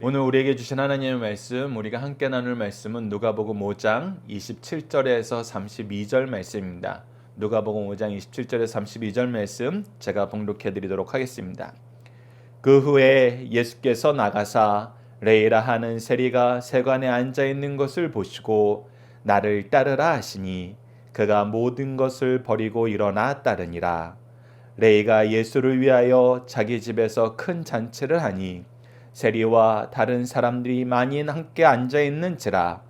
오늘 우리에게 주신 하나님의 말씀, 우리가 함께 나눌 말씀은 누가복음 5장 27절에서 32절 말씀입니다. 누가복음 5장 27절에서 32절 말씀 제가 봉독해 드리도록 하겠습니다. 그 후에 예수께서 나가사 레이라 하는 세리가 세관에 앉아 있는 것을 보시고 나를 따르라 하시니 그가 모든 것을 버리고 일어나 따르니라. 레이가 예수를 위하여 자기 집에서 큰 잔치를 하니 세리와 다른 사람들이 많이 함께 앉아 있는지라.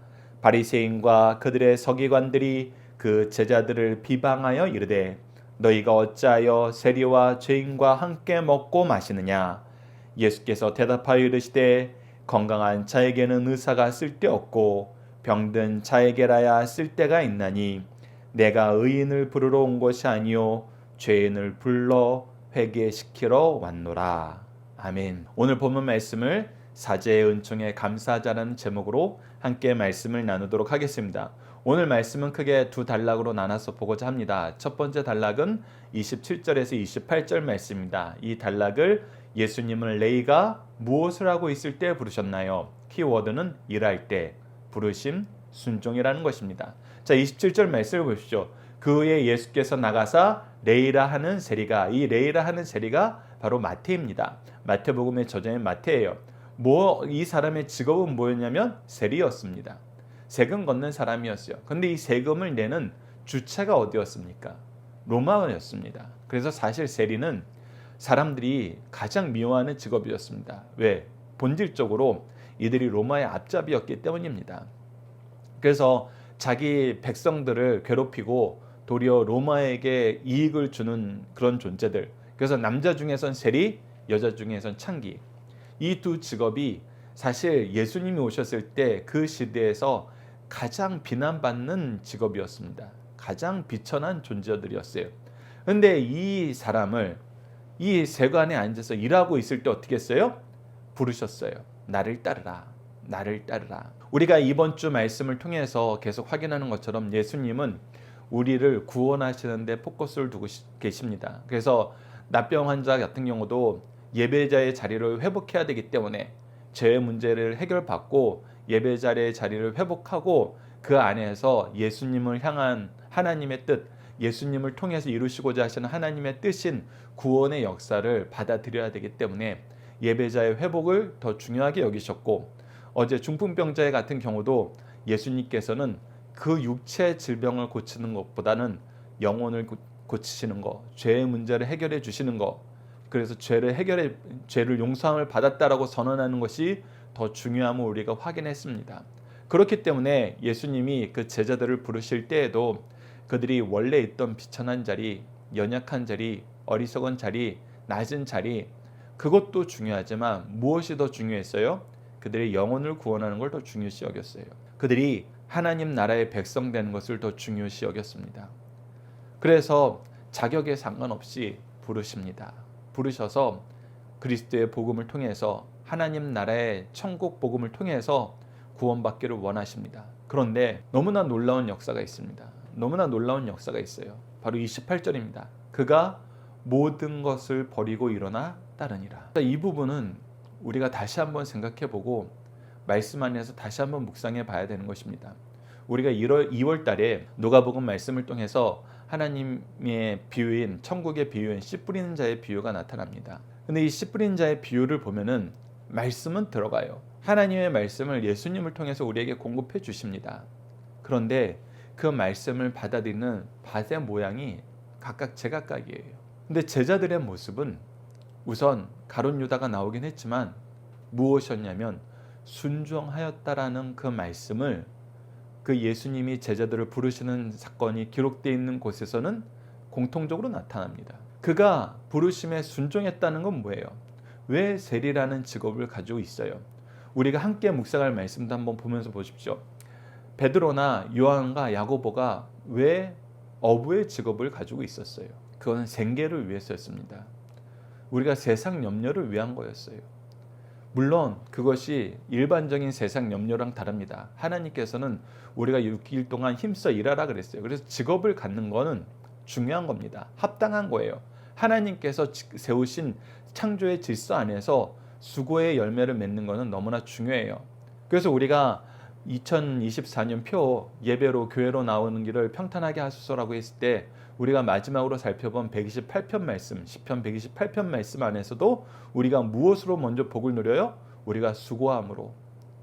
바리새인과 그들의 서기관들이 그 제자들을 비방하여 이르되 너희가 어찌하여 세리와 죄인과 함께 먹고 마시느냐. 예수께서 대답하여 이르시되 건강한 자에게는 의사가 쓸데없고 병든 자에게라야 쓸데가 있나니 내가 의인을 부르러 온 것이 아니요 죄인을 불러 회개시키러 왔노라. 아멘. 오늘 본문 말씀을 사제의 은총에 감사하자는 제목으로 함께 말씀을 나누도록 하겠습니다. 오늘 말씀은 크게 두 단락으로 나눠서 보고자 합니다. 첫 번째 단락은 27절에서 28절 말씀입니다. 이 단락을 예수님을 레이가 무엇을 하고 있을 때 부르셨나요? 키워드는 일할 때, 부르심, 순종이라는 것입니다. 자, 27절 말씀을 보십시오. 그 후에 예수께서 나가사 레이라 하는 세리가, 이 레이라 하는 세리가 바로 마태입니다. 마태복음의 저자인 마태예요. 이 사람의 직업은 뭐였냐면 세리였습니다. 세금 걷는 사람이었어요. 근데 이 세금을 내는 주체가 어디였습니까? 로마였습니다. 그래서 사실 세리는 사람들이 가장 미워하는 직업이었습니다. 왜? 본질적으로 이들이 로마의 앞잡이였기 때문입니다. 그래서 자기 백성들을 괴롭히고 도리어 로마에게 이익을 주는 그런 존재들. 그래서 남자 중에선 세리, 여자 중에선 창기. 이 두 직업이 사실 예수님이 오셨을 때 그 시대에서 가장 비난받는 직업이었습니다. 가장 비천한 존재들이었어요. 그런데 이 사람을 이 세관에 앉아서 일하고 있을 때 어떻게 했어요? 부르셨어요. 나를 따르라. 나를 따르라. 우리가 이번 주 말씀을 통해서 계속 확인하는 것처럼 예수님은 우리를 구원하시는 데 포커스를 두고 계십니다. 그래서 납병 환자 같은 경우도 예배자의 자리를 회복해야 되기 때문에 죄의 문제를 해결받고 예배자의 자리를 회복하고 그 안에서 예수님을 향한 하나님의 뜻, 예수님을 통해서 이루시고자 하시는 하나님의 뜻인 구원의 역사를 받아들여야 되기 때문에 예배자의 회복을 더 중요하게 여기셨고, 어제 중풍병자 같은 경우도 예수님께서는 그 육체 질병을 고치는 것보다는 영혼을 고치시는 것, 죄의 문제를 해결해 주시는 것, 그래서 죄를 용서함을 받았다라고 선언하는 것이 더 중요함을 우리가 확인했습니다. 그렇기 때문에 예수님이 그 제자들을 부르실 때에도 그들이 원래 있던 비천한 자리, 연약한 자리, 어리석은 자리, 낮은 자리, 그것도 중요하지만 무엇이 더 중요했어요? 그들의 영혼을 구원하는 걸 더 중요시 여겼어요. 그들이 하나님 나라의 백성 되는 것을 더 중요시 여겼습니다. 그래서 자격에 상관없이 부르십니다. 부르셔서 그리스도의 복음을 통해서 하나님 나라의 천국 복음을 통해서 구원받기를 원하십니다. 그런데 너무나 놀라운 역사가 있습니다. 너무나 놀라운 역사가 있어요. 바로 28절입니다. 그가 모든 것을 버리고 일어나 따르니라. 이 부분은 우리가 다시 한번 생각해보고 말씀 안에서 다시 한번 묵상해 봐야 되는 것입니다. 우리가 2월 달에 누가복음 말씀을 통해서 하나님의 비유인, 천국의 비유인 씨 뿌리는 자의 비유가 나타납니다. 근데 이 씨 뿌리는 자의 비유를 보면은 말씀은 들어가요. 하나님의 말씀을 예수님을 통해서 우리에게 공급해 주십니다. 그런데 그 말씀을 받아들이는 밭의 모양이 각각 제각각이에요. 근데 제자들의 모습은 우선 가룟 유다가 나오긴 했지만 무엇이었냐면 순종하였다라는 그 말씀을, 그 예수님이 제자들을 부르시는 사건이 기록되어 있는 곳에서는 공통적으로 나타납니다. 그가 부르심에 순종했다는 건 뭐예요? 왜 세리라는 직업을 가지고 있어요? 우리가 함께 묵상할 말씀도 한번 보면서 보십시오. 베드로나 요한과 야고보가 왜 어부의 직업을 가지고 있었어요? 그건 생계를 위해서였습니다. 우리가 세상 염려를 위한 거였어요. 물론 그것이 일반적인 세상 염려랑 다릅니다. 하나님께서는 우리가 6일 동안 힘써 일하라 그랬어요. 그래서 직업을 갖는 거는 중요한 겁니다. 합당한 거예요. 하나님께서 세우신 창조의 질서 안에서 수고의 열매를 맺는 것은 너무나 중요해요. 그래서 우리가 2024년 표 예배로 교회로 나오는 길을 평탄하게 하소서라고 했을 때 우리가 마지막으로 살펴본 128편 말씀, 시편 128편 말씀 안에서도 우리가 무엇으로 먼저 복을 누려요? 우리가 수고함으로,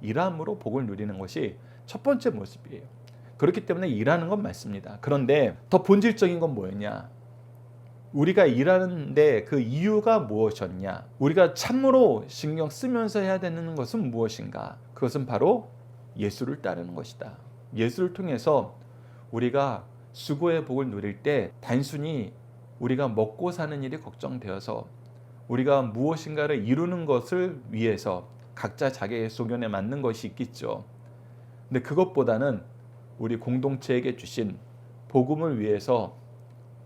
일함으로 복을 누리는 것이 첫 번째 모습이에요. 그렇기 때문에 일하는 건 맞습니다. 그런데 더 본질적인 건 뭐였냐? 우리가 일하는데 그 이유가 무엇이었냐? 우리가 참으로 신경 쓰면서 해야 되는 것은 무엇인가? 그것은 바로 예수를 따르는 것이다. 예수를 통해서 우리가 수고의 복을 누릴 때 단순히 우리가 먹고 사는 일이 걱정되어서 우리가 무엇인가를 이루는 것을 위해서 각자 자기의 소견에 맞는 것이 있겠죠. 근데 그것보다는 우리 공동체에게 주신 복음을 위해서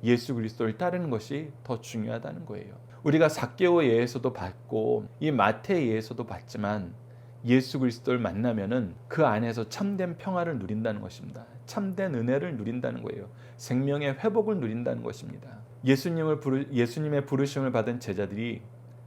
예수 그리스도를 따르는 것이 더 중요하다는 거예요. 우리가 삭개오에 의해서도 받고 이 마태에 의해서도 받지만 예수 그리스도를 만나면은 그 안에서 참된 평화를 누린다는 것입니다. 참된 은혜를 누린다는 거예요. 생명의 회복을 누린다는 것입니다. 예수님의 부르심을 받은 제자들이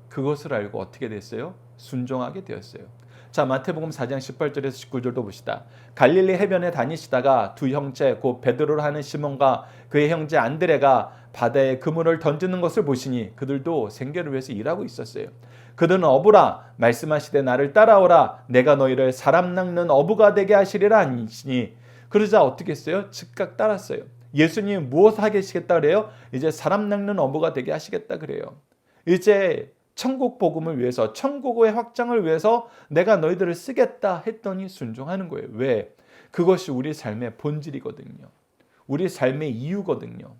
그것을 알고 어떻게 됐어요? 순종하게 되었어요. 자, 마태복음 4장 18절에서 19절도 봅시다. 갈릴리 해변에 다니시다가 두 형제 곧 베드로라 하는 시몬과 그의 형제 안드레가 바다에 그물을 던지는 것을 보시니 그들도 생계를 위해서 일하고 있었어요. 그들은 어부라 말씀하시되 나를 따라오라 내가 너희를 사람 낚는 어부가 되게 하시리라 하시니 그러자 어떻게 했어요? 즉각 따랐어요. 예수님이 무엇 하시겠다 그래요? 이제 사람 낚는 어부가 되게 하시겠다 그래요. 이제 천국 복음을 위해서 천국의 확장을 위해서 내가 너희들을 쓰겠다 했더니 순종하는 거예요. 왜? 그것이 우리 삶의 본질이거든요. 우리 삶의 이유거든요.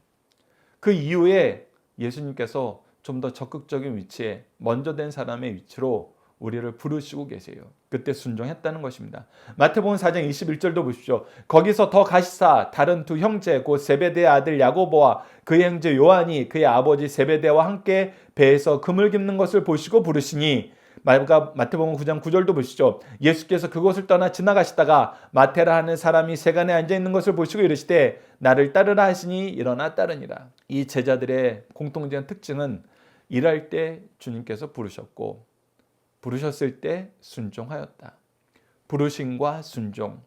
그 이유에 예수님께서 좀 더 적극적인 위치에 먼저 된 사람의 위치로 우리를 부르시고 계세요. 그때 순종했다는 것입니다. 마태복음 4장 21절도 보십시오. 거기서 더 가시사 다른 두 형제 곧 세베대의 아들 야고보와 그의 형제 요한이 그의 아버지 세베대와 함께 배에서 그물 깁는 것을 보시고 부르시니 마태복음 9장 9절도 보시죠. 예수께서 그곳을 떠나 지나가시다가 마테라 하는 사람이 세간에 앉아 있는 것을 보시고 이르시되 나를 따르라 하시니 일어나 따르니라. 이 제자들의 공통적인 특징은 일할 때 주님께서 부르셨고 부르셨을 때 순종하였다. 부르심과 순종,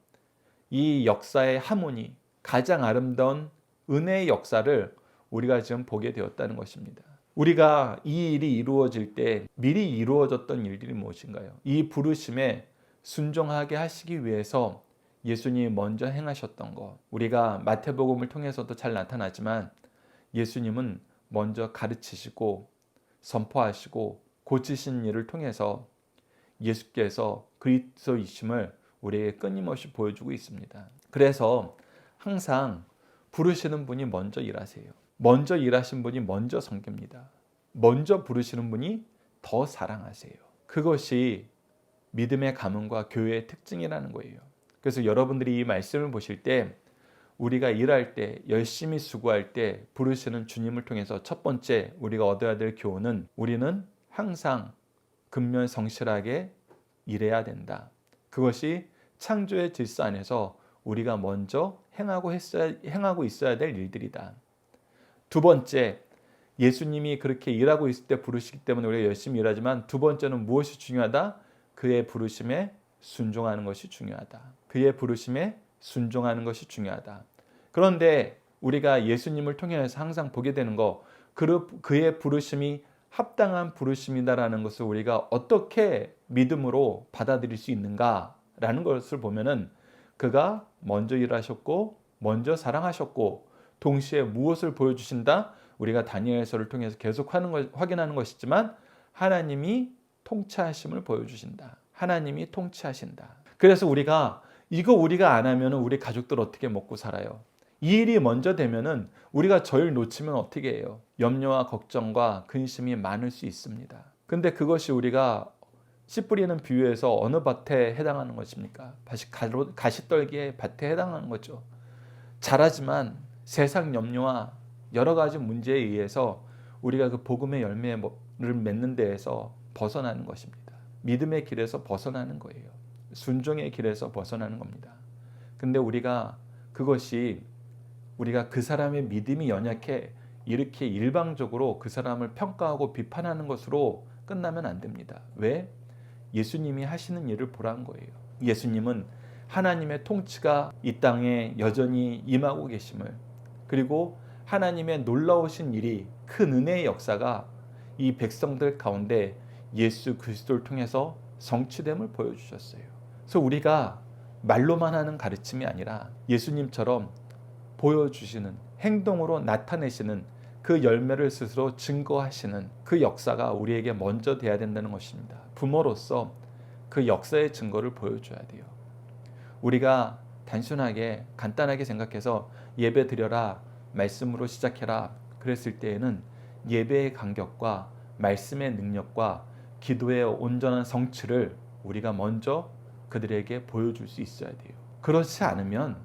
이 역사의 하모니, 가장 아름다운 은혜의 역사를 우리가 지금 보게 되었다는 것입니다. 우리가 이 일이 이루어질 때 미리 이루어졌던 일들이 무엇인가요? 이 부르심에 순종하게 하시기 위해서 예수님이 먼저 행하셨던 것, 우리가 마태복음을 통해서도 잘 나타나지만 예수님은 먼저 가르치시고 선포하시고 고치신 일을 통해서 예수께서 그리스도이심을 우리에게 끊임없이 보여주고 있습니다. 그래서 항상 부르시는 분이 먼저 일하세요. 먼저 일하신 분이 먼저 섬깁니다. 먼저 부르시는 분이 더 사랑하세요. 그것이 믿음의 가문과 교회의 특징이라는 거예요. 그래서 여러분들이 이 말씀을 보실 때 우리가 일할 때 열심히 수고할 때 부르시는 주님을 통해서 첫 번째 우리가 얻어야 될 교훈은 우리는 항상 근면성실하게 일해야 된다. 그것이 창조의 질서 안에서 우리가 먼저 행하고 있어야 될 일들이다. 두 번째, 예수님이 그렇게 일하고 있을 때 부르시기 때문에 우리가 열심히 일하지만 두 번째는 무엇이 중요하다? 그의 부르심에 순종하는 것이 중요하다. 그의 부르심에 순종하는 것이 중요하다. 그런데 우리가 예수님을 통해서 항상 보게 되는 거, 그의 부르심이 합당한 부르심이다라는 것을 우리가 어떻게 믿음으로 받아들일 수 있는가라는 것을 보면은 그가 먼저 일하셨고 먼저 사랑하셨고 동시에 무엇을 보여주신다? 우리가 다니엘서를 통해서 계속 확인하는 것이지만 하나님이 통치하심을 보여주신다. 하나님이 통치하신다. 그래서 우리가 안 하면 우리 가족들 어떻게 먹고 살아요? 이 일이 먼저 되면은 우리가 저 일 놓치면 어떻게 해요? 염려와 걱정과 근심이 많을 수 있습니다. 근데 그것이 우리가 씨 뿌리는 비유에서 어느 밭에 해당하는 것입니까? 가시떨기의 밭에 해당하는 거죠. 잘하지만 세상 염려와 여러 가지 문제에 의해서 우리가 그 복음의 열매를 맺는 데에서 벗어나는 것입니다. 믿음의 길에서 벗어나는 거예요. 순종의 길에서 벗어나는 겁니다. 근데 우리가 그 사람의 믿음이 연약해 이렇게 일방적으로 그 사람을 평가하고 비판하는 것으로 끝나면 안 됩니다. 왜? 예수님이 하시는 일을 보란 거예요. 예수님은 하나님의 통치가 이 땅에 여전히 임하고 계심을, 그리고 하나님의 놀라우신 일이, 큰 은혜의 역사가 이 백성들 가운데 예수 그리스도를 통해서 성취됨을 보여주셨어요. 그래서 우리가 말로만 하는 가르침이 아니라 예수님처럼 보여주시는, 행동으로 나타내시는, 그 열매를 스스로 증거하시는 그 역사가 우리에게 먼저 돼야 된다는 것입니다. 부모로서 그 역사의 증거를 보여줘야 돼요. 우리가 단순하게 간단하게 생각해서 예배 드려라, 말씀으로 시작해라 그랬을 때에는 예배의 간격과 말씀의 능력과 기도의 온전한 성취를 우리가 먼저 그들에게 보여줄 수 있어야 돼요. 그렇지 않으면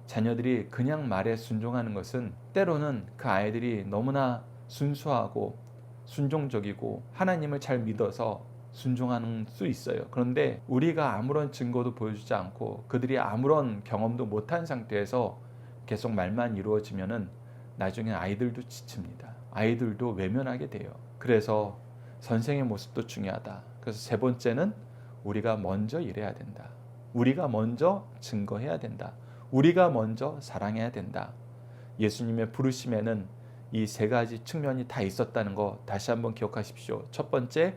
자녀들이 그냥 말에 순종하는 것은, 때로는 그 아이들이 너무나 순수하고 순종적이고 하나님을 잘 믿어서 순종하는 수 있어요. 그런데 우리가 아무런 증거도 보여주지 않고 그들이 아무런 경험도 못한 상태에서 계속 말만 이루어지면은 나중에 아이들도 지칩니다. 아이들도 외면하게 돼요. 그래서 선생의 모습도 중요하다. 그래서 세 번째는 우리가 먼저 일해야 된다. 우리가 먼저 증거해야 된다. 우리가 먼저 사랑해야 된다. 예수님의 부르심에는 이 세 가지 측면이 다 있었다는 거 다시 한번 기억하십시오. 첫 번째,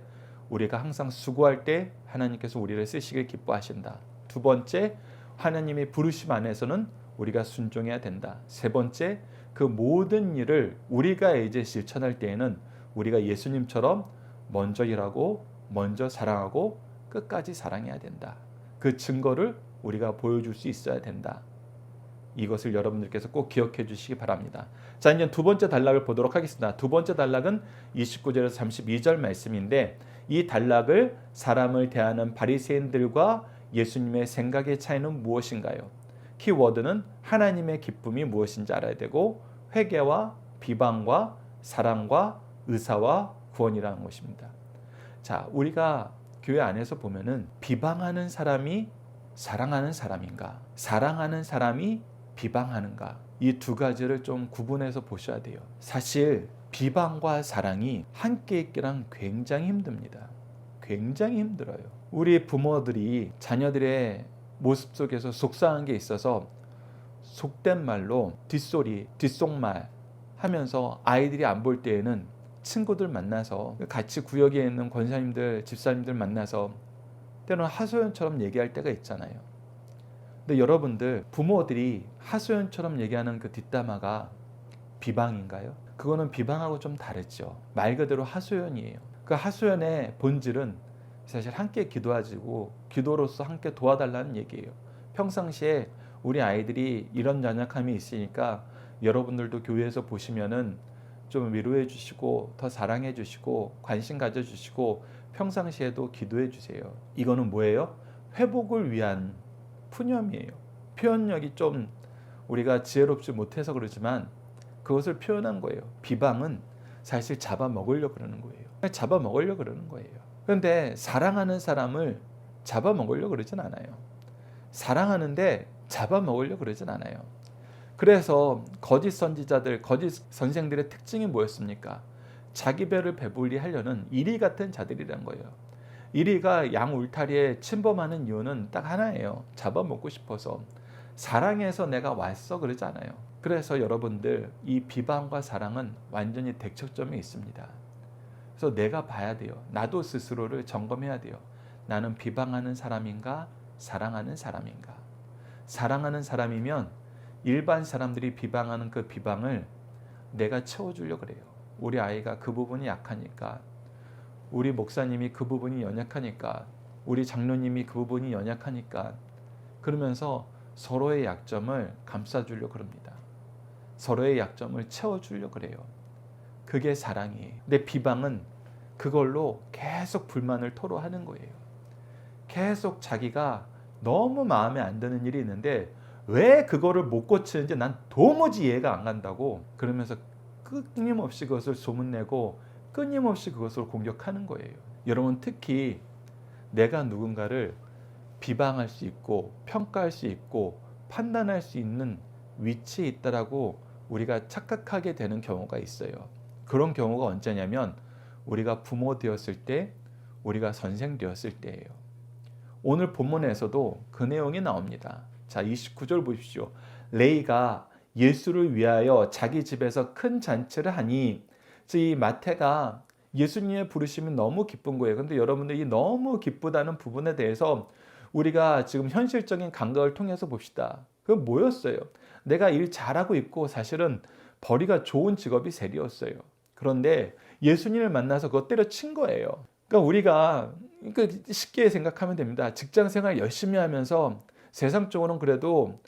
우리가 항상 수고할 때 하나님께서 우리를 쓰시길 기뻐하신다. 두 번째, 하나님의 부르심 안에서는 우리가 순종해야 된다. 세 번째, 그 모든 일을 우리가 이제 실천할 때에는 우리가 예수님처럼 먼저 일하고 먼저 사랑하고 끝까지 사랑해야 된다. 그 증거를 우리가 보여줄 수 있어야 된다. 이것을 여러분들께서 꼭 기억해 주시기 바랍니다. 자, 이제 두 번째 단락을 보도록 하겠습니다. 두 번째 단락은 29절에서 32절 말씀인데, 이 단락을 사람을 대하는 바리새인들과 예수님의 생각의 차이는 무엇인가요? 키워드는 하나님의 기쁨이 무엇인지 알아야 되고, 회개와 비방과 사랑과 의사와 구원이라는 것입니다. 자, 우리가 교회 안에서 보면은 비방하는 사람이 사랑하는 사람인가, 사랑하는 사람이 비방하는가, 이 두 가지를 좀 구분해서 보셔야 돼요. 사실 비방과 사랑이 함께 있기란 굉장히 힘듭니다. 굉장히 힘들어요. 우리 부모들이 자녀들의 모습 속에서 속상한 게 있어서 속된 말로 뒷소리, 뒷속말 하면서 아이들이 안 볼 때에는 친구들 만나서, 같이 구역에 있는 권사님들, 집사님들 만나서 때로는 하소연처럼 얘기할 때가 있잖아요. 근데 여러분들, 부모들이 하소연처럼 얘기하는 그 뒷담화가 비방인가요? 그거는 비방하고 좀 다르죠. 말 그대로 하소연이에요. 그 하소연의 본질은 사실 함께 기도하고 기도로서 함께 도와달라는 얘기예요. 평상시에 우리 아이들이 이런 연약함이 있으니까 여러분들도 교회에서 보시면은 좀 위로해 주시고 더 사랑해 주시고 관심 가져 주시고 평상시에도 기도해 주세요. 이거는 뭐예요? 회복을 위한 푸념이에요. 표현력이 좀 우리가 지혜롭지 못해서 그러지만 그것을 표현한 거예요. 비방은 사실 잡아먹으려고 그러는 거예요. 잡아먹으려고 그러는 거예요. 그런데 사랑하는 사람을 잡아먹으려고 그러진 않아요. 사랑하는데 잡아먹으려고 그러진 않아요. 그래서 거짓 선지자들, 거짓 선생들의 특징이 뭐였습니까? 자기 배를 배불리 하려는 이리 같은 자들이란 거예요. 이리가 양 울타리에 침범하는 이유는 딱 하나예요. 잡아먹고 싶어서. 사랑해서 내가 왔어 그러지 않아요. 그래서 여러분들, 이 비방과 사랑은 완전히 대척점에 있습니다. 그래서 내가 봐야 돼요. 나도 스스로를 점검해야 돼요. 나는 비방하는 사람인가, 사랑하는 사람인가. 사랑하는 사람이면 일반 사람들이 비방하는 그 비방을 내가 채워주려고 그래요. 우리 아이가 그 부분이 약하니까, 우리 목사님이 그 부분이 연약하니까, 우리 장로님이 그 부분이 연약하니까, 그러면서 서로의 약점을 감싸주려고 합니다. 서로의 약점을 채워주려고 그래요. 그게 사랑이에요. 근데 비방은 그걸로 계속 불만을 토로하는 거예요. 계속 자기가 너무 마음에 안 드는 일이 있는데 왜 그거를 못 고치는지 난 도무지 이해가 안 간다고, 그러면서 끊임없이 그것을 소문내고 끊임없이 그것을 공격하는 거예요. 여러분, 특히 내가 누군가를 비방할 수 있고 평가할 수 있고 판단할 수 있는 위치에 있다라고 우리가 착각하게 되는 경우가 있어요. 그런 경우가 언제냐면 우리가 부모 되었을 때, 우리가 선생 되었을 때예요. 오늘 본문에서도 그 내용이 나옵니다. 자, 29절 보십시오. 레이가 예수를 위하여 자기 집에서 큰 잔치를 하니, 이 마태가 예수님의 부르심이 너무 기쁜 거예요. 근데 여러분들 이 너무 기쁘다는 부분에 대해서 우리가 지금 현실적인 감각을 통해서 봅시다. 그건 뭐였어요? 내가 일 잘하고 있고 사실은 벌이가 좋은 직업이 세리였어요. 그런데 예수님을 만나서 그거 때려친 거예요. 그러니까 우리가 쉽게 생각하면 됩니다. 직장 생활 열심히 하면서 세상적으로는 그래도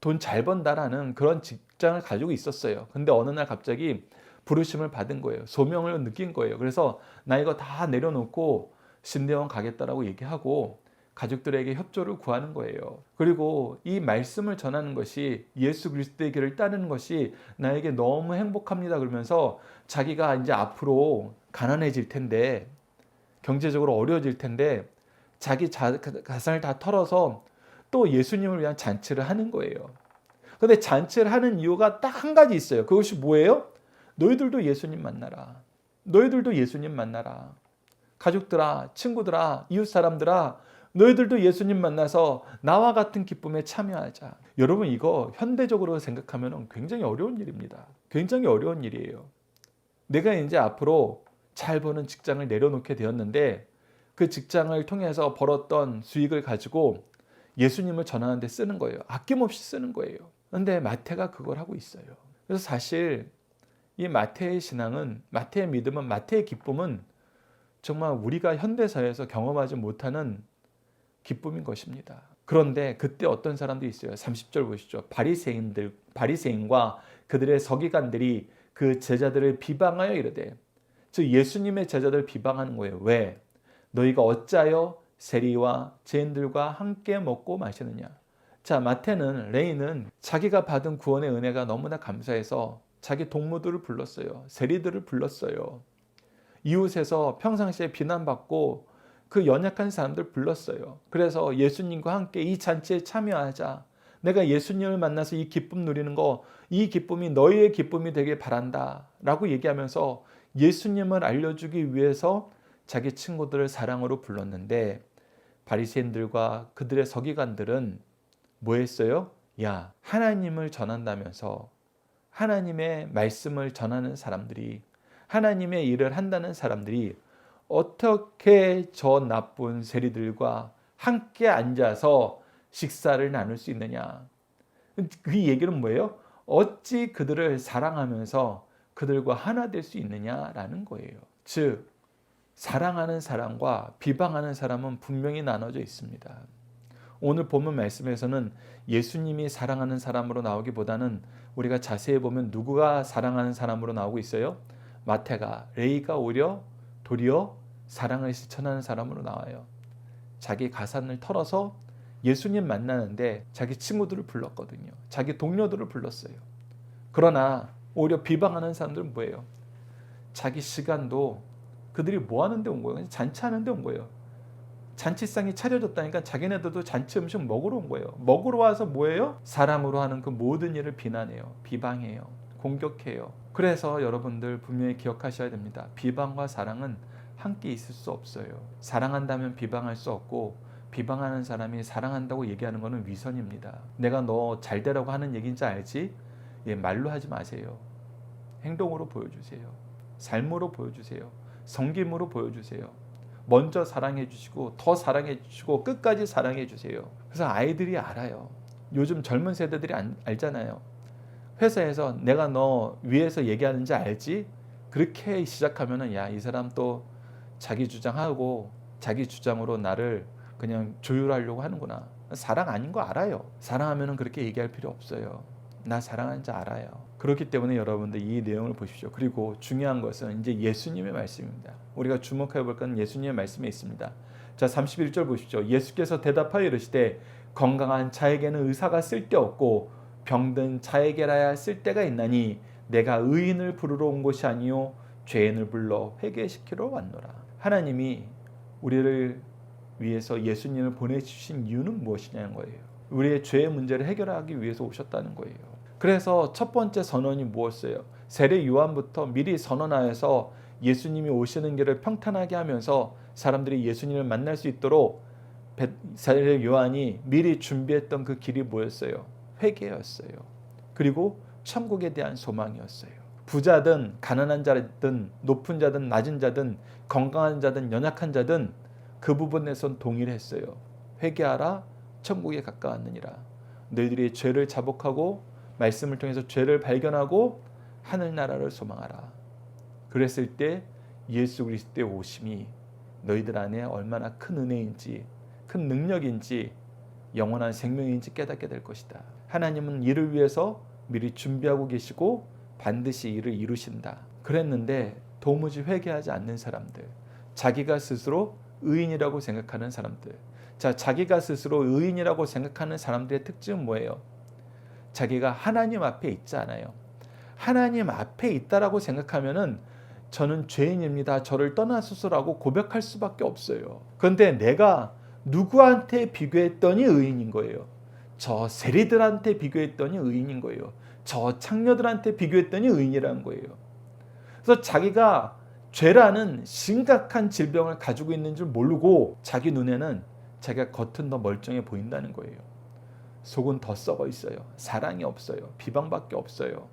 돈 잘 번다라는 그런 직장을 가지고 있었어요. 근데 어느 날 갑자기 부르심을 받은 거예요. 소명을 느낀 거예요. 그래서 나 이거 다 내려놓고 신대원 가겠다라고 얘기하고 가족들에게 협조를 구하는 거예요. 그리고 이 말씀을 전하는 것이, 예수 그리스도의 길을 따르는 것이 나에게 너무 행복합니다. 그러면서 자기가 이제 앞으로 가난해질 텐데, 경제적으로 어려워질 텐데 자기 가산을 다 털어서 또 예수님을 위한 잔치를 하는 거예요. 그런데 잔치를 하는 이유가 딱 한 가지 있어요. 그것이 뭐예요? 너희들도 예수님 만나라. 너희들도 예수님 만나라. 가족들아, 친구들아, 이웃 사람들아, 너희들도 예수님 만나서 나와 같은 기쁨에 참여하자. 여러분, 이거 현대적으로 생각하면 굉장히 어려운 일입니다. 굉장히 어려운 일이에요. 내가 이제 앞으로 잘 버는 직장을 내려놓게 되었는데 그 직장을 통해서 벌었던 수익을 가지고 예수님을 전하는 데 쓰는 거예요. 아낌없이 쓰는 거예요. 그런데 마태가 그걸 하고 있어요. 그래서 사실 이 마태의 신앙은, 마태의 믿음은, 마태의 기쁨은 정말 우리가 현대사회에서 경험하지 못하는 기쁨인 것입니다. 그런데 그때 어떤 사람들이 있어요. 30절 보시죠. 바리새인과 그들의 서기관들이 그 제자들을 비방하여 이르되, 즉 예수님의 제자들을 비방하는 거예요. 왜? 너희가 어찌하여 세리와 죄인들과 함께 먹고 마시느냐. 자, 마태는, 레이는 자기가 받은 구원의 은혜가 너무나 감사해서 자기 동무들을 불렀어요. 세리들을 불렀어요. 이웃에서 평상시에 비난받고 그 연약한 사람들 불렀어요. 그래서 예수님과 함께 이 잔치에 참여하자. 내가 예수님을 만나서 이 기쁨 누리는 거, 이 기쁨이 너희의 기쁨이 되길 바란다 라고 얘기하면서 예수님을 알려주기 위해서 자기 친구들을 사랑으로 불렀는데, 바리새인들과 그들의 서기관들은 뭐 했어요? 야, 하나님을 전한다면서, 하나님의 말씀을 전하는 사람들이, 하나님의 일을 한다는 사람들이 어떻게 저 나쁜 세리들과 함께 앉아서 식사를 나눌 수 있느냐. 그 얘기는 뭐예요? 어찌 그들을 사랑하면서 그들과 하나 될 수 있느냐라는 거예요. 즉, 사랑하는 사람과 비방하는 사람은 분명히 나눠져 있습니다. 오늘 본문 말씀에서는 예수님이 사랑하는 사람으로 나오기보다는 우리가 자세히 보면 누구가 사랑하는 사람으로 나오고 있어요? 마태가, 레이가 오히려 도리어 사랑을 실천하는 사람으로 나와요. 자기 가산을 털어서 예수님 만나는데 자기 친구들을 불렀거든요. 자기 동료들을 불렀어요. 그러나 오히려 비방하는 사람들은 뭐예요? 자기 시간도 그들이 뭐 하는데 온 거예요? 잔치하는데 온 거예요. 잔치상이 차려졌다니까 자기네들도 잔치 음식 먹으러 온 거예요. 먹으러 와서 뭐예요? 사랑으로 하는 그 모든 일을 비난해요. 비방해요. 공격해요. 그래서 여러분들 분명히 기억하셔야 됩니다. 비방과 사랑은 함께 있을 수 없어요. 사랑한다면 비방할 수 없고, 비방하는 사람이 사랑한다고 얘기하는 것은 위선입니다. 내가 너 잘 되라고 하는 얘기인지 알지? 말로 하지 마세요. 행동으로 보여주세요. 삶으로 보여주세요. 섬김으로 보여주세요. 먼저 사랑해 주시고, 더 사랑해 주시고, 끝까지 사랑해 주세요. 그래서 아이들이 알아요. 요즘 젊은 세대들이 알잖아요. 회사에서 내가 너 위에서 얘기하는지 알지? 그렇게 시작하면은, 야, 이 사람 또 자기 주장하고 자기 주장으로 나를 그냥 조율하려고 하는구나. 사랑 아닌 거 알아요. 사랑하면은 그렇게 얘기할 필요 없어요. 나 사랑하는지 알아요. 그렇기 때문에 여러분들 이 내용을 보십시오. 그리고 중요한 것은 이제 예수님의 말씀입니다. 우리가 주목해 볼 건 예수님의 말씀에 있습니다. 자, 31절 보십시오. 예수께서 대답하여 이르시되 건강한 자에게는 의사가 쓸데없고 병든 자에게라야 쓸데가 있나니 내가 의인을 부르러 온 것이 아니요 죄인을 불러 회개시키러 왔노라. 하나님이 우리를 위해서 예수님을 보내주신 이유는 무엇이냐는 거예요. 우리의 죄의 문제를 해결하기 위해서 오셨다는 거예요. 그래서 첫 번째 선언이 무엇이에요? 세례 요한부터 미리 선언하여서 예수님이 오시는 길을 평탄하게 하면서 사람들이 예수님을 만날 수 있도록 사도 요한이 미리 준비했던 그 길이 뭐였어요? 회개였어요. 그리고 천국에 대한 소망이었어요. 부자든 가난한 자든 높은 자든 낮은 자든 건강한 자든 연약한 자든 그 부분에선 동일했어요. 회개하라, 천국에 가까웠느니라. 너희들이 죄를 자복하고 말씀을 통해서 죄를 발견하고 하늘나라를 소망하라. 그랬을 때 예수 그리스도의 오심이 너희들 안에 얼마나 큰 은혜인지, 큰 능력인지, 영원한 생명인지 깨닫게 될 것이다. 하나님은 이를 위해서 미리 준비하고 계시고 반드시 이를 이루신다. 그랬는데 도무지 회개하지 않는 사람들, 자기가 스스로 의인이라고 생각하는 사람들. 자, 자기가 스스로 의인이라고 생각하는 사람들의 특징은 뭐예요? 자기가 하나님 앞에 있지 않아요. 하나님 앞에 있다라고 생각하면은 저는 죄인입니다. 저를 떠나소서라고 고백할 수밖에 없어요. 그런데 내가 누구한테 비교했더니 의인인 거예요. 저 세리들한테 비교했더니 의인인 거예요. 저 창녀들한테 비교했더니 의인이라는 거예요. 그래서 자기가 죄라는 심각한 질병을 가지고 있는 줄 모르고 자기 눈에는 자기가 겉은 더 멀쩡해 보인다는 거예요. 속은 더 썩어 있어요. 사랑이 없어요. 비방밖에 없어요.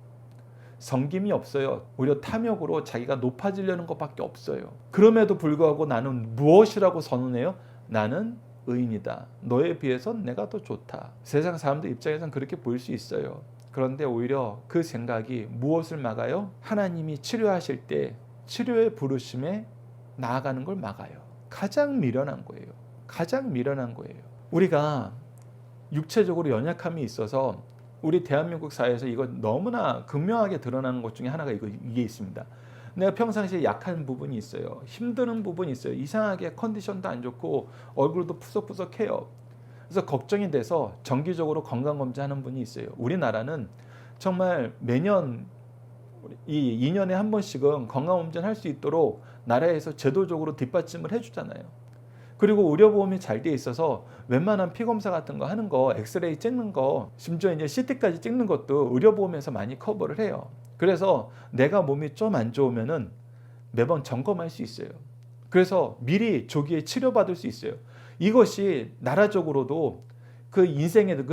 섬김이 없어요. 오히려 탐욕으로 자기가 높아지려는 것밖에 없어요. 그럼에도 불구하고 나는 무엇이라고 선언해요? 나는 의인이다. 너에 비해서 내가 더 좋다. 세상 사람들 입장에서는 그렇게 보일 수 있어요. 그런데 오히려 그 생각이 무엇을 막아요? 하나님이 치료하실 때 치료의 부르심에 나아가는 걸 막아요. 가장 미련한 거예요. 가장 미련한 거예요. 우리가 육체적으로 연약함이 있어서 우리 대한민국 사회에서 이거 너무나 극명하게 드러나는 것 중에 하나가 이게 있습니다. 내가 평상시에 약한 부분이 있어요. 힘드는 부분이 있어요. 이상하게 컨디션도 안 좋고 얼굴도 푸석푸석해요. 그래서 걱정이 돼서 정기적으로 건강검진하는 분이 있어요. 우리나라는 정말 매년 이 2년에 한 번씩은 건강검진 할 수 있도록 나라에서 제도적으로 뒷받침을 해주잖아요. 그리고 의료보험이 잘 돼 있어서 웬만한 피검사 같은 거 하는 거, 엑스레이 찍는 거, 심지어 이제 CT까지 찍는 것도 의료보험에서 많이 커버를 해요. 그래서 내가 몸이 좀 안 좋으면은 매번 점검할 수 있어요. 그래서 미리 조기에 치료받을 수 있어요. 이것이 나라적으로도 그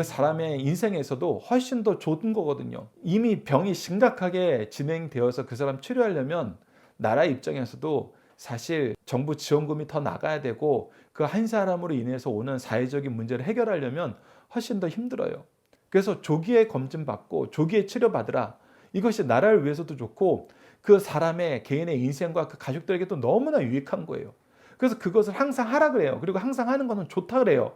사람의 인생에서도 훨씬 더 좋은 거거든요. 이미 병이 심각하게 진행되어서 그 사람 치료하려면 나라 입장에서도 사실 정부 지원금이 더 나가야 되고 그 한 사람으로 인해서 오는 사회적인 문제를 해결하려면 훨씬 더 힘들어요. 그래서 조기에 검진받고 조기에 치료받으라. 이것이 나라를 위해서도 좋고 그 사람의 개인의 인생과 그 가족들에게도 너무나 유익한 거예요. 그래서 그것을 항상 하라 그래요. 그리고 항상 하는 것은 좋다 그래요.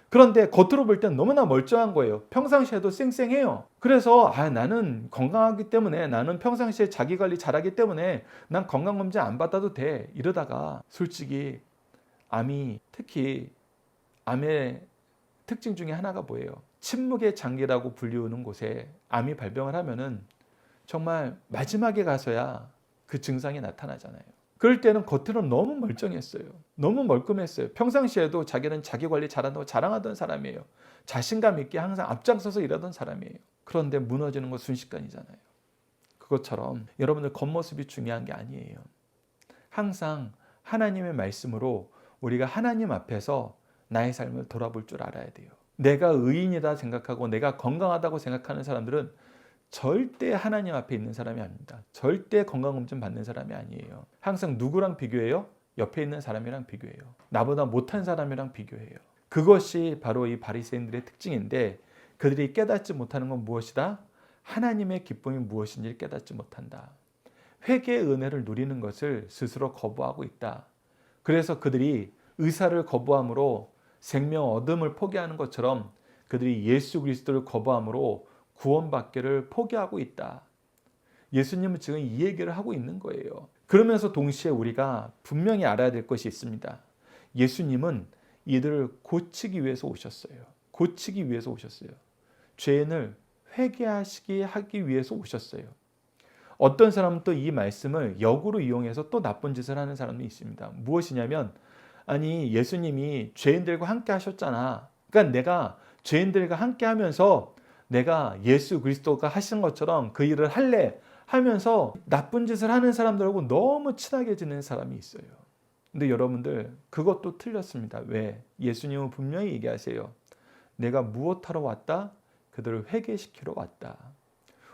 그런데 겉으로 볼 땐 너무나 멀쩡한 거예요. 평상시에도 쌩쌩해요. 그래서 나는 건강하기 때문에, 나는 평상시에 자기관리 잘하기 때문에 난 건강검진 안 받아도 돼. 이러다가 솔직히 특히 암의 특징 중에 하나가 뭐예요? 침묵의 장기라고 불리우는 곳에 암이 발병을 하면은 정말 마지막에 가서야 그 증상이 나타나잖아요. 그럴 때는 겉으로는 너무 멀쩡했어요. 너무 멀끔했어요. 평상시에도 자기는 자기 관리 잘한다고 자랑하던 사람이에요. 자신감 있게 항상 앞장서서 일하던 사람이에요. 그런데 무너지는 건 순식간이잖아요. 그것처럼 여러분들 겉모습이 중요한 게 아니에요. 항상 하나님의 말씀으로 우리가 하나님 앞에서 나의 삶을 돌아볼 줄 알아야 돼요. 내가 의인이다 생각하고 내가 건강하다고 생각하는 사람들은 절대 하나님 앞에 있는 사람이 아닙니다. 절대 건강검진 받는 사람이 아니에요. 항상 누구랑 비교해요? 옆에 있는 사람이랑 비교해요. 나보다 못한 사람이랑 비교해요. 그것이 바로 이 바리새인들의 특징인데 그들이 깨닫지 못하는 건 무엇이다? 하나님의 기쁨이 무엇인지 깨닫지 못한다. 회개의 은혜를 누리는 것을 스스로 거부하고 있다. 그래서 그들이 의사를 거부함으로 생명 얻음을 포기하는 것처럼 그들이 예수 그리스도를 거부함으로 구원받기를 포기하고 있다. 예수님은 지금 이 얘기를 하고 있는 거예요. 그러면서 동시에 우리가 분명히 알아야 될 것이 있습니다. 예수님은 이들을 고치기 위해서 오셨어요. 고치기 위해서 오셨어요. 죄인을 회개하시게 하기 위해서 오셨어요. 어떤 사람은 또 이 말씀을 역으로 이용해서 또 나쁜 짓을 하는 사람이 있습니다. 무엇이냐면 예수님이 죄인들과 함께 하셨잖아. 그러니까 내가 죄인들과 함께 하면서 내가 예수 그리스도가 하신 것처럼 그 일을 할래 하면서 나쁜 짓을 하는 사람들하고 너무 친하게 지내는 사람이 있어요. 근데 여러분들 그것도 틀렸습니다. 왜? 예수님은 분명히 얘기하세요. 내가 무엇하러 왔다? 그들을 회개시키러 왔다.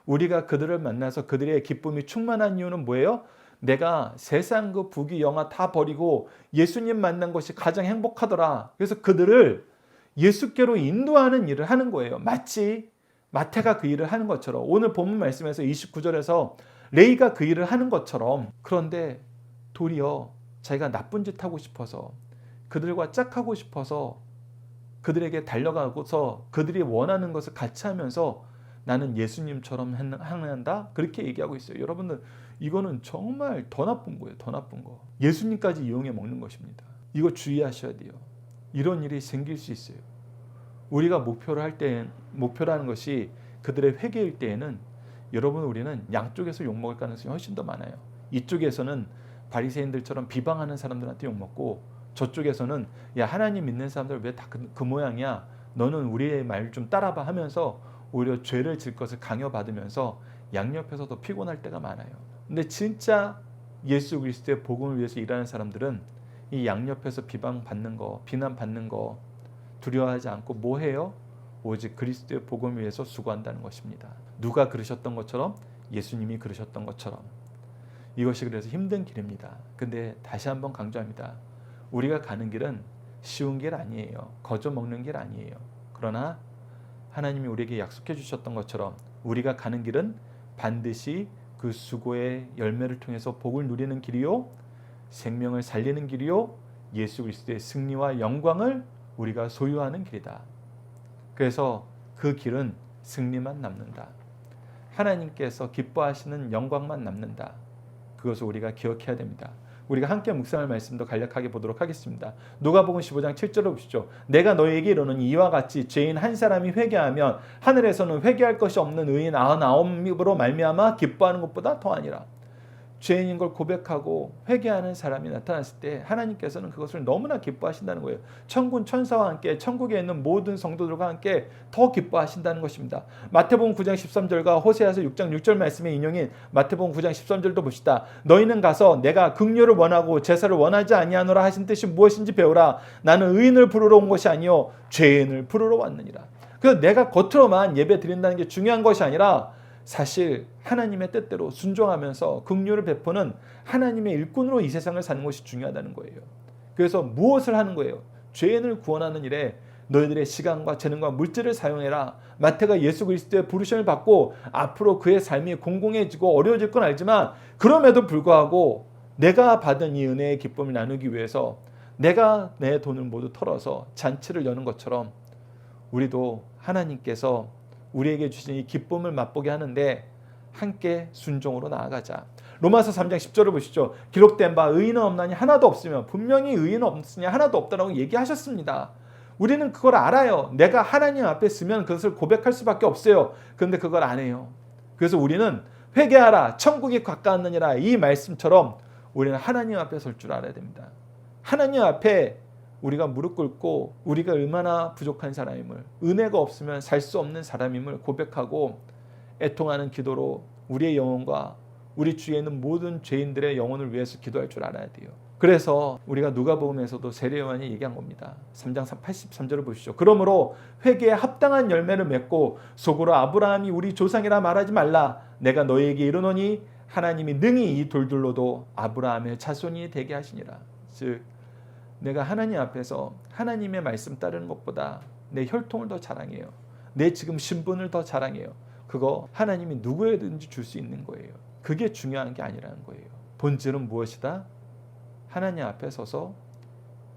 우리가 그들을 만나서 그들의 기쁨이 충만한 이유는 뭐예요? 내가 세상 그 부귀 영화 다 버리고 예수님 만난 것이 가장 행복하더라. 그래서 그들을 예수께로 인도하는 일을 하는 거예요. 마치 마태가 그 일을 하는 것처럼, 오늘 본문 말씀에서 29절에서 레이가 그 일을 하는 것처럼. 그런데 도리어 자기가 나쁜 짓 하고 싶어서, 그들과 짝하고 싶어서 그들에게 달려가고서 그들이 원하는 것을 같이 하면서 나는 예수님처럼 행한다? 그렇게 얘기하고 있어요. 여러분들 이거는 정말 더 나쁜 거예요. 더 나쁜 거. 예수님까지 이용해 먹는 것입니다. 이거 주의하셔야 돼요. 이런 일이 생길 수 있어요. 우리가 목표라는 것이 그들의 회개일 때에는 여러분 우리는 양쪽에서 욕먹을 가능성이 훨씬 더 많아요. 이쪽에서는 바리새인들처럼 비방하는 사람들한테 욕먹고, 저쪽에서는 야 하나님 믿는 사람들 왜 다 그 모양이야? 너는 우리의 말 좀 따라봐 하면서 오히려 죄를 질 것을 강요받으면서 양옆에서 더 피곤할 때가 많아요. 근데 진짜 예수 그리스도의 복음을 위해서 일하는 사람들은 이 양옆에서 비방받는 거, 비난받는 거 두려워하지 않고 뭐 해요? 오직 그리스도의 복음을 위해서 수고한다는 것입니다. 누가 그러셨던 것처럼? 예수님이 그러셨던 것처럼. 이것이 그래서 힘든 길입니다. 근데 다시 한번 강조합니다. 우리가 가는 길은 쉬운 길 아니에요. 거저 먹는 길 아니에요. 그러나 하나님이 우리에게 약속해 주셨던 것처럼 우리가 가는 길은 반드시 그 수고의 열매를 통해서 복을 누리는 길이요, 생명을 살리는 길이요, 예수 그리스도의 승리와 영광을 우리가 소유하는 길이다. 그래서 그 길은 승리만 남는다. 하나님께서 기뻐하시는 영광만 남는다. 그것을 우리가 기억해야 됩니다. 우리가 함께 묵상할 말씀도 간략하게 보도록 하겠습니다. 누가복음 15장 7절을 보시죠. 내가 너희에게 이르노니 이와 같이 죄인 한 사람이 회개하면 하늘에서는 회개할 것이 없는 의인 99명으로 말미암아 기뻐하는 것보다 더하니라. 죄인인 걸 고백하고 회개하는 사람이 나타났을 때 하나님께서는 그것을 너무나 기뻐하신다는 거예요. 천군 천사와 함께 천국에 있는 모든 성도들과 함께 더 기뻐하신다는 것입니다. 마태복음 9장 13절과 호세아서 6장 6절 말씀의 인용인 마태복음 9장 13절도 봅시다. 너희는 가서 내가 긍휼을 원하고 제사를 원하지 아니하노라 하신 뜻이 무엇인지 배우라. 나는 의인을 부르러 온 것이 아니요 죄인을 부르러 왔느니라. 그래서 내가 겉으로만 예배 드린다는 게 중요한 것이 아니라 사실 하나님의 뜻대로 순종하면서 긍휼을 베푸는 하나님의 일꾼으로 이 세상을 사는 것이 중요하다는 거예요. 그래서 무엇을 하는 거예요? 죄인을 구원하는 일에 너희들의 시간과 재능과 물질을 사용해라. 마태가 예수 그리스도의 부르심을 받고 앞으로 그의 삶이 공공해지고 어려워질 건 알지만 그럼에도 불구하고 내가 받은 이 은혜의 기쁨을 나누기 위해서 내가 내 돈을 모두 털어서 잔치를 여는 것처럼 우리도 하나님께서 우리에게 주신 이 기쁨을 맛보게 하는데 함께 순종으로 나아가자. 로마서 3장 10절을 보시죠. 기록된 바 의인은 없나니 하나도 없으며 분명히 의인은 없으니 하나도 없다라고 얘기하셨습니다. 우리는 그걸 알아요. 내가 하나님 앞에 서면 그것을 고백할 수밖에 없어요. 그런데 그걸 안 해요. 그래서 우리는 회개하라 천국이 가까웠느니라 이 말씀처럼 우리는 하나님 앞에 설 줄 알아야 됩니다. 하나님 앞에 우리가 무릎 꿇고 우리가 얼마나 부족한 사람임을, 은혜가 없으면 살 수 없는 사람임을 고백하고 애통하는 기도로 우리의 영혼과 우리 주위에 있는 모든 죄인들의 영혼을 위해서 기도할 줄 알아야 돼요. 그래서 우리가 누가복음에서도 세례 요한이 얘기한 겁니다. 3장 83절을 보시죠. 그러므로 회개에 합당한 열매를 맺고 속으로 아브라함이 우리 조상이라 말하지 말라. 내가 너희에게 이르노니 하나님이 능히 이 돌들로도 아브라함의 자손이 되게 하시니라. 즉 내가 하나님 앞에서 하나님의 말씀 따르는 것보다 내 혈통을 더 자랑해요. 내 지금 신분을 더 자랑해요. 그거 하나님이 누구에든지 줄 수 있는 거예요. 그게 중요한 게 아니라는 거예요. 본질은 무엇이다? 하나님 앞에 서서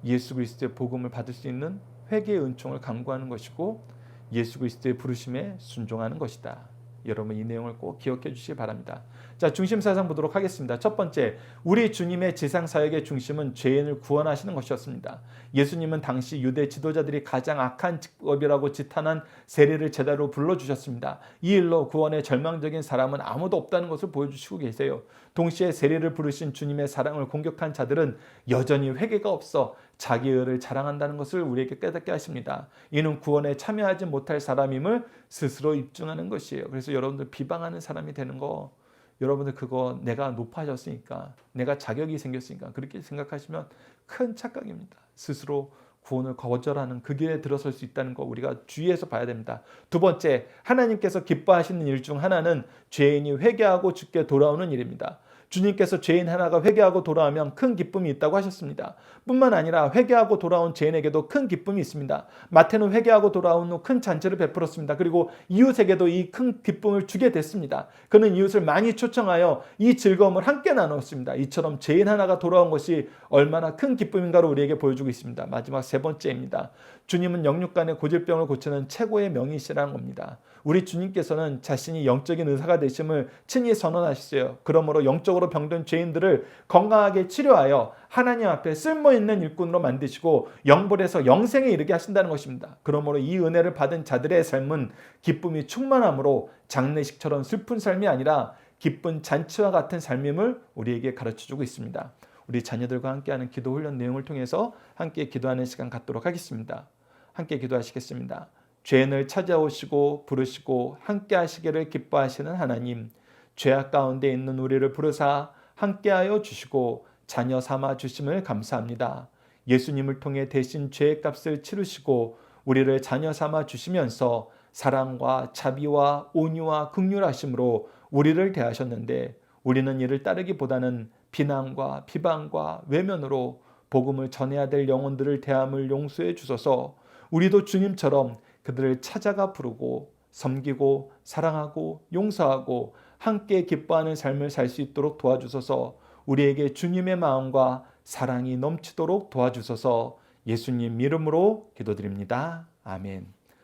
예수 그리스도의 복음을 받을 수 있는 회개의 은총을 간구하는 것이고 예수 그리스도의 부르심에 순종하는 것이다. 여러분 이 내용을 꼭 기억해 주시기 바랍니다. 자, 중심 사상 보도록 하겠습니다. 첫 번째, 우리 주님의 지상사역의 중심은 죄인을 구원하시는 것이었습니다. 예수님은 당시 유대 지도자들이 가장 악한 직업이라고 지탄한 세례를 제대로 불러주셨습니다. 이 일로 구원의 절망적인 사람은 아무도 없다는 것을 보여주시고 계세요. 동시에 세례를 부르신 주님의 사랑을 공격한 자들은 여전히 회개가 없어 자기 의를 자랑한다는 것을 우리에게 깨닫게 하십니다. 이는 구원에 참여하지 못할 사람임을 스스로 입증하는 것이에요. 그래서 여러분들 비방하는 사람이 되는 거 여러분들 그거 내가 높아졌으니까, 내가 자격이 생겼으니까 그렇게 생각하시면 큰 착각입니다. 스스로 구원을 거절하는 그 길에 들어설 수 있다는 거 우리가 주의해서 봐야 됩니다. 두 번째, 하나님께서 기뻐하시는 일 중 하나는 죄인이 회개하고 주께 돌아오는 일입니다. 주님께서 죄인 하나가 회개하고 돌아오면 큰 기쁨이 있다고 하셨습니다. 뿐만 아니라 회개하고 돌아온 죄인에게도 큰 기쁨이 있습니다. 마태는 회개하고 돌아온 후 큰 잔치를 베풀었습니다. 그리고 이웃에게도 이 큰 기쁨을 주게 됐습니다. 그는 이웃을 많이 초청하여 이 즐거움을 함께 나눴습니다. 이처럼 죄인 하나가 돌아온 것이 얼마나 큰 기쁨인가를 우리에게 보여주고 있습니다. 마지막 세 번째입니다. 주님은 영육간의 고질병을 고치는 최고의 명이시라는 겁니다. 우리 주님께서는 자신이 영적인 의사가 되심을 친히 선언하셨어요. 그러므로 영적으로 병든 죄인들을 건강하게 치료하여 하나님 앞에 쓸모있는 일꾼으로 만드시고 영벌에서 영생에 이르게 하신다는 것입니다. 그러므로 이 은혜를 받은 자들의 삶은 기쁨이 충만함으로 장례식처럼 슬픈 삶이 아니라 기쁜 잔치와 같은 삶임을 우리에게 가르쳐주고 있습니다. 우리 자녀들과 함께하는 기도 훈련 내용을 통해서 함께 기도하는 시간 갖도록 하겠습니다. 함께 기도하시겠습니다. 죄인을 찾아오시고 부르시고 함께 하시기를 기뻐하시는 하나님, 죄악 가운데 있는 우리를 부르사 함께하여 주시고 자녀 삼아 주심을 감사합니다. 예수님을 통해 대신 죄의 값을 치르시고 우리를 자녀 삼아 주시면서 사랑과 자비와 온유와 긍휼하심으로 우리를 대하셨는데 우리는 이를 따르기보다는 비난과 비방과 외면으로 복음을 전해야 될 영혼들을 대함을 용서해 주소서. 우리도 주님처럼 그들을 찾아가 부르고 섬기고 사랑하고 용서하고 함께 기뻐하는 삶을 살 수 있도록 도와주소서. 우리에게 주님의 마음과 사랑이 넘치도록 도와주소서. 예수님 이름으로 기도드립니다. 아멘.